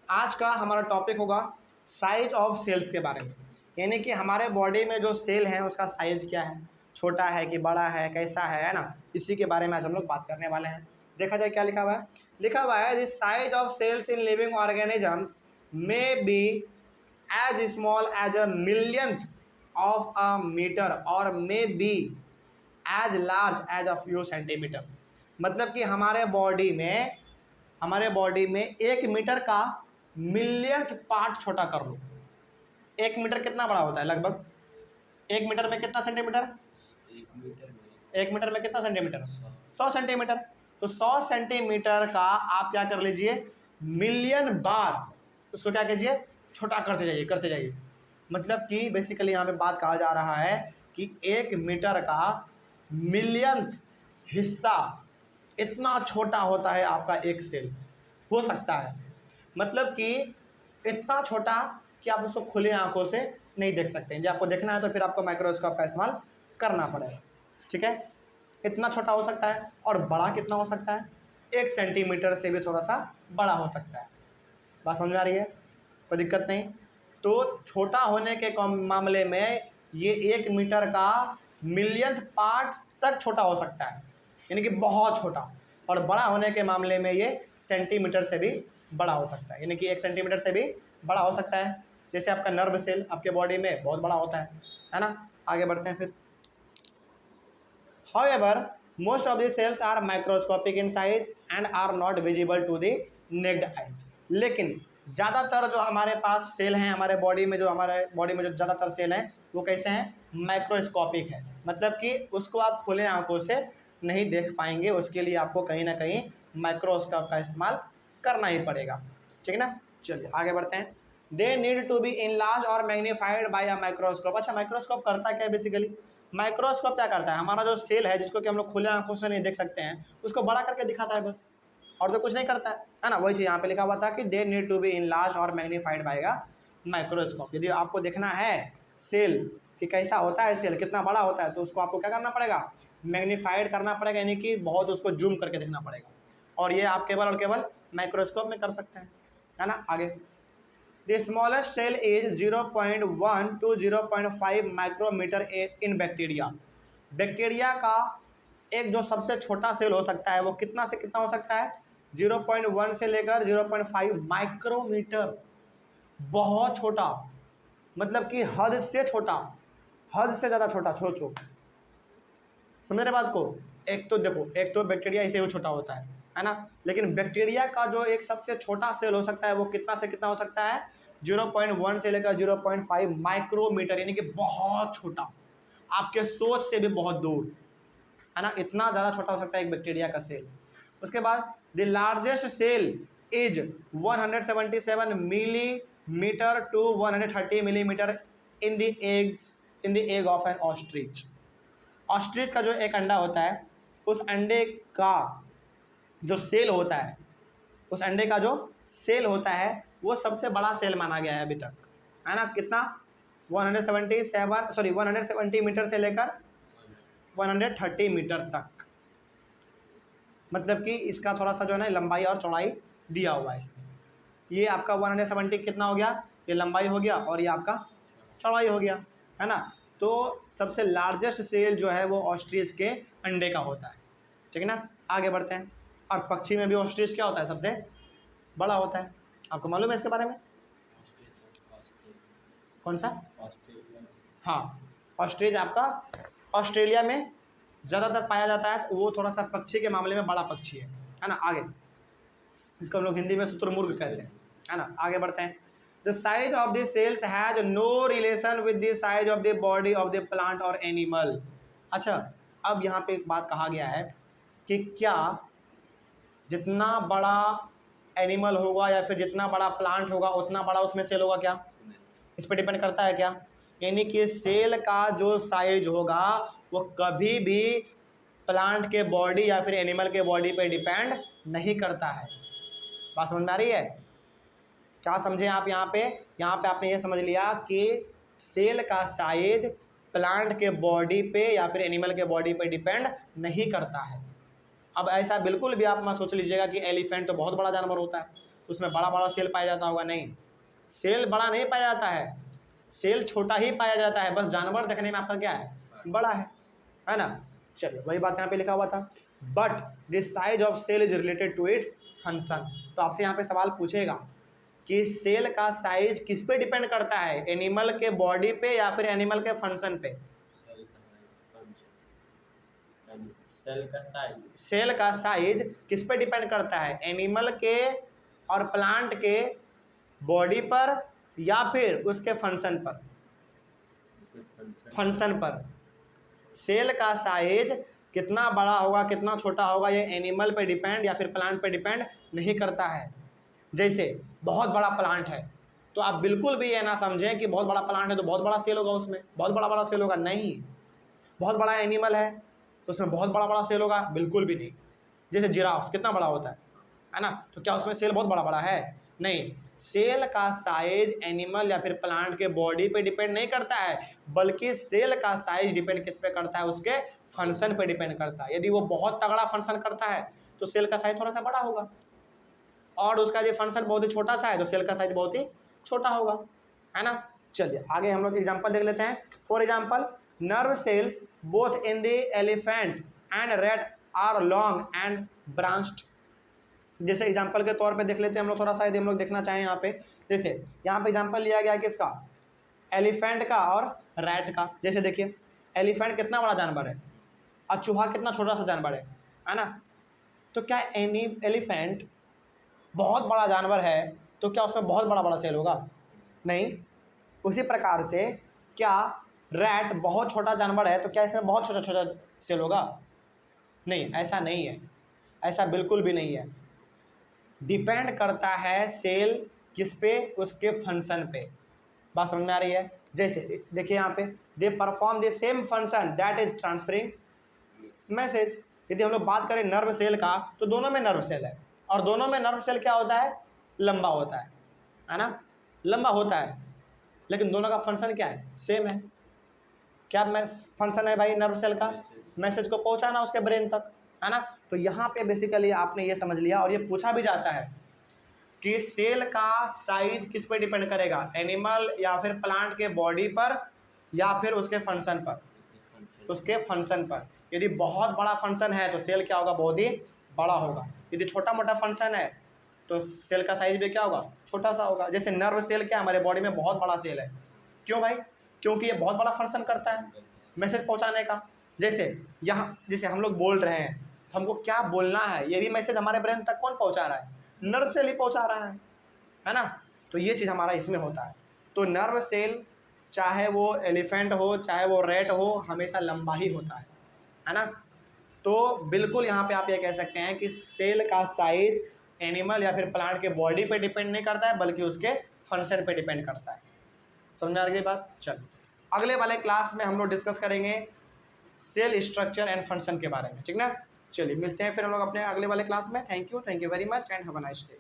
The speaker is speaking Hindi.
आज का हमारा टॉपिक होगा साइज ऑफ सेल्स के बारे में, यानी कि हमारे बॉडी में जो सेल है उसका साइज क्या है, छोटा है कि बड़ा है, कैसा है ना। इसी के बारे में आज हम लोग बात करने वाले हैं। देखा जाए क्या लिखा हुआ है। लिखा हुआ है the size of cells in living organisms may be as small as a millionth of a metre और may be as large as a few centimetres. मतलब कि हमारे बॉडी में 1 मीटर का मिलियंथ पार्ट छोटा कर लो। 1 मीटर कितना बड़ा होता है लगभग? 1 मीटर में कितना सेंटीमीटर? 1 मीटर में कितना सेंटीमीटर? 100 सेंटीमीटर। तो 100 सेंटीमीटर का आप क्या कर लीजिए, मिलियन बार उसको क्या कीजिए, छोटा करते जाइए करते जाइए। मतलब कि बेसिकली यहाँ पे बात कहा जा रहा है कि 1 मीटर का मिलियंथ हिस्सा इतना छोटा होता है आपका एक सेल हो सकता है। मतलब कि इतना छोटा कि आप उसको खुले आंखों से नहीं देख सकते हैं। जब आपको देखना है तो फिर आपको माइक्रोस्कोप का इस्तेमाल करना पड़ेगा। ठीक है, इतना छोटा हो सकता है। और बड़ा कितना हो सकता है? 1 सेंटीमीटर से भी थोड़ा सा बड़ा हो सकता है। बात समझ आ रही है? कोई दिक्कत नहीं। तो छोटा होने के मामले में ये 1 मीटर का मिलियंथ पार्ट तक छोटा हो सकता है, यानी कि बहुत छोटा। और बड़ा होने के मामले में ये सेंटीमीटर से भी बड़ा हो सकता है, यानी कि 1 सेंटीमीटर से भी बड़ा हो सकता है। जैसे आपका नर्व सेल आपके बॉडी में बहुत बड़ा होता है ना। आगे बढ़ते हैं फिर। However, most of the cells are microscopic in size and are not visible to the naked eyes. लेकिन ज़्यादातर जो हमारे पास सेल हैं हमारे बॉडी में, जो ज़्यादातर सेल हैं वो कैसे हैं? माइक्रोस्कोपिक है। मतलब कि उसको आप खुले आंखों से नहीं देख पाएंगे, उसके लिए आपको कहीं ना कहीं माइक्रोस्कोप का इस्तेमाल करना ही पड़ेगा। ठीक है ना। चलिए आगे बढ़ते हैं। They need to be enlarge और मैग्नीफाइड बाय अ माइक्रोस्कोप। अच्छा, माइक्रोस्कोप करता क्या है बेसिकली? माइक्रोस्कोप क्या करता है, हमारा जो सेल है जिसको कि हम लोग खुले आंखों से नहीं देख सकते हैं उसको बड़ा करके दिखाता है बस, और तो कुछ नहीं करता है ना। वही चीज़ यहाँ पे लिखा हुआ था कि they need to be enlarge और मैग्नीफाइड बाय अ माइक्रोस्कोप। यदि आपको देखना है सेल कि कैसा होता है, सेल कितना बड़ा होता है, तो उसको आपको क्या करना पड़ेगा? मैग्नीफाइड करना पड़ेगा, यानी कि बहुत उसको जूम करके देखना पड़ेगा। और ये आप केवल और केवल माइक्रोस्कोप में कर सकते हैं, है ना। आगे, The smallest cell is 0.1 to 0.5 micrometre in bacteria. Bacteria का एक जो सबसे छोटा सेल हो सकता है वो कितना से कितना हो सकता है? 0.1 से लेकर 0.5 माइक्रोमीटर। बहुत छोटा, मतलब कि हद से छोटा, हद से ज़्यादा छोटा। सोचो, समझ रहे बात को? एक तो देखो, एक तो बैक्टीरिया इसे भी छोटा होता है ना। लेकिन बैक्टीरिया का जो एक सबसे छोटा सेल हो सकता है वो कितना से कितना हो सकता है? 0.1 से लेकर 0.5 माइक्रोमीटर, यानी कि बहुत छोटा, आपके सोच से भी बहुत दूर, है ना। इतना ज़्यादा छोटा हो सकता है एक बैक्टीरिया का सेल। उसके बाद the largest cell is 177 millimetre to 130 millimetre in the egg of an ostrich. Ostrich का जो एक अंडा होता है, उस अंडे का जो सेल होता है, उस अंडे का जो सेल होता है वो सबसे बड़ा सेल माना गया है अभी तक, है ना। कितना? 170 मीटर से लेकर 130 मीटर तक। मतलब कि इसका थोड़ा सा जो है ना लंबाई और चौड़ाई दिया हुआ है इसमें। ये आपका 170 कितना हो गया? ये लंबाई हो गया और ये आपका चौड़ाई हो गया, है ना। तो सबसे लार्जेस्ट सेल जो है वो ऑस्ट्रिच के अंडे का होता है। ठीक है ना। आगे बढ़ते हैं। और पक्षी में भी ऑस्ट्रिच क्या होता है? सबसे बड़ा होता है। आपको मालूम है इसके बारे में? कौन सा? हाँ, ऑस्ट्रिच आपका ऑस्ट्रेलिया में ज़्यादातर पाया जाता है। वो थोड़ा सा पक्षी के मामले में बड़ा पक्षी है ना। आगे, इसको हम लोग हिंदी में शुतुरमुर्ग कहते हैं, है ना। आगे बढ़ते हैं। The size of the cells has no relation with the size of the body of the plant और एनिमल। अच्छा, अब यहाँ पे एक बात कहा गया है कि क्या जितना बड़ा एनिमल होगा या फिर जितना बड़ा प्लांट होगा उतना बड़ा उसमें सेल होगा क्या? इस पर डिपेंड करता है क्या? यानी कि सेल का जो साइज होगा वो कभी भी प्लांट के बॉडी या फिर एनिमल के बॉडी पे डिपेंड नहीं करता है। बात समझ में आ रही है? क्या समझे आप यहाँ पे? यहाँ पे आपने ये समझ लिया कि सेल का साइज प्लांट के बॉडी पे या फिर एनिमल के बॉडी पे डिपेंड नहीं करता है। अब ऐसा बिल्कुल भी आप मत सोच लीजिएगा कि एलिफेंट तो बहुत बड़ा जानवर होता है, उसमें बड़ा बड़ा सेल पाया जाता होगा? नहीं, सेल बड़ा नहीं पाया जाता है, सेल छोटा ही पाया जाता है, बस जानवर देखने में आपका क्या है, बड़ा है ना। चलिए वही बात यहाँ पे लिखा हुआ था, but the size of cell is related to its function. तो आपसे यहाँ पे सवाल पूछेगा कि सेल का साइज किस पे डिपेंड करता है, एनिमल के बॉडी पे या फिर एनिमल के फंक्शन पे? सेल का साइज किस पे डिपेंड करता है, एनिमल के और प्लांट के बॉडी पर या फिर उसके फंक्शन पर? फंक्शन पर। सेल का साइज कितना बड़ा होगा कितना छोटा होगा ये एनिमल पे डिपेंड या फिर प्लांट पे डिपेंड नहीं करता है। जैसे बहुत बड़ा प्लांट है तो आप बिल्कुल भी ये ना समझें कि बहुत बड़ा प्लांट है तो बहुत बड़ा सेल होगा, उसमें बहुत बड़ा बड़ा सेल होगा, नहीं। बहुत बड़ा एनिमल है तो उसमें बहुत बड़ा बड़ा सेल होगा, बिल्कुल भी नहीं। जैसे जिराफ कितना बड़ा होता है ना, तो क्या उसमें सेल बहुत बड़ा बड़ा है? नहीं। सेल का साइज एनिमल या फिर प्लांट के बॉडी पे डिपेंड नहीं करता है, बल्कि सेल का साइज डिपेंड किस पे करता है, उसके फंक्शन पे डिपेंड करता है। यदि वो बहुत तगड़ा फंक्शन करता है तो सेल का साइज थोड़ा सा बड़ा होगा, और उसका जो फंक्शन बहुत ही छोटा सा है तो सेल का साइज बहुत ही छोटा होगा, है ना। चलिए आगे हम लोग एग्जांपल देख लेते हैं। For example, nerve cells both in the elephant and rat are long and branched. जैसे एग्जांपल के तौर पे देख लेते हैं हम लोग थोड़ा सा, यदि हम लोग देखना चाहें यहाँ पे, जैसे यहाँ पे एग्जांपल लिया गया है किसका, एलिफेंट का और रैट का। जैसे देखिए एलिफेंट कितना बड़ा जानवर है और चूहा कितना छोटा सा जानवर है ना। तो क्या एलिफेंट बहुत बड़ा जानवर है तो क्या उसमें बहुत बड़ा बड़ा सेल होगा? नहीं। उसी प्रकार से क्या रैट बहुत छोटा जानवर है तो क्या इसमें बहुत छोटा छोटा सेल होगा? नहीं, ऐसा नहीं है, ऐसा बिल्कुल भी नहीं है। डिपेंड करता है सेल किस पे, उसके फंक्शन पे। बात समझ में आ रही है? जैसे देखिए यहाँ पे, they perform the same function that is transferring message. यदि हम लोग बात करें नर्व सेल का तो दोनों में नर्व सेल है, और दोनों में नर्व सेल क्या होता है, लंबा होता है ना, लंबा होता है, लेकिन दोनों का फंक्शन क्या है, सेम है। क्या फंक्शन है भाई नर्व सेल का? मैसेज को पहुंचाना उसके ब्रेन तक, है ना। तो यहाँ पे बेसिकली आपने ये समझ लिया, और ये पूछा भी जाता है कि सेल का साइज किस पे डिपेंड करेगा, एनिमल या फिर प्लांट के बॉडी पर या फिर उसके फंक्शन पर, उसके फंक्शन पर। यदि बहुत बड़ा फंक्शन है तो सेल क्या होगा, बहुत ही बड़ा होगा। यदि छोटा मोटा फंक्शन है तो सेल का साइज भी क्या होगा, छोटा सा होगा। जैसे नर्व सेल क्या हमारे बॉडी में बहुत बड़ा सेल है, क्यों भाई? क्योंकि ये बहुत बड़ा फंक्शन करता है मैसेज पहुंचाने का। जैसे यहाँ जैसे हम लोग बोल रहे हैं तो हमको क्या बोलना है, ये भी मैसेज हमारे ब्रेन तक कौन पहुंचा रहा है, नर्व सेल ही पहुंचा रहा है ना। तो ये चीज़ हमारा इसमें होता है। तो नर्व सेल चाहे वो एलिफेंट हो चाहे वो रैट हो, हमेशा लंबा ही होता है ना। तो बिल्कुल यहाँ पे आप ये कह सकते हैं कि सेल का साइज एनिमल या फिर प्लांट के बॉडी पे डिपेंड नहीं करता है, बल्कि उसके फंक्शन पे डिपेंड करता है। समझ आ रही है बात? चलो अगले वाले क्लास में हम लोग डिस्कस करेंगे सेल स्ट्रक्चर एंड फंक्शन के बारे में, ठीक ना। चलिए मिलते हैं फिर हम लोग अपने अगले वाले क्लास में। Thank you very much and have a nice day.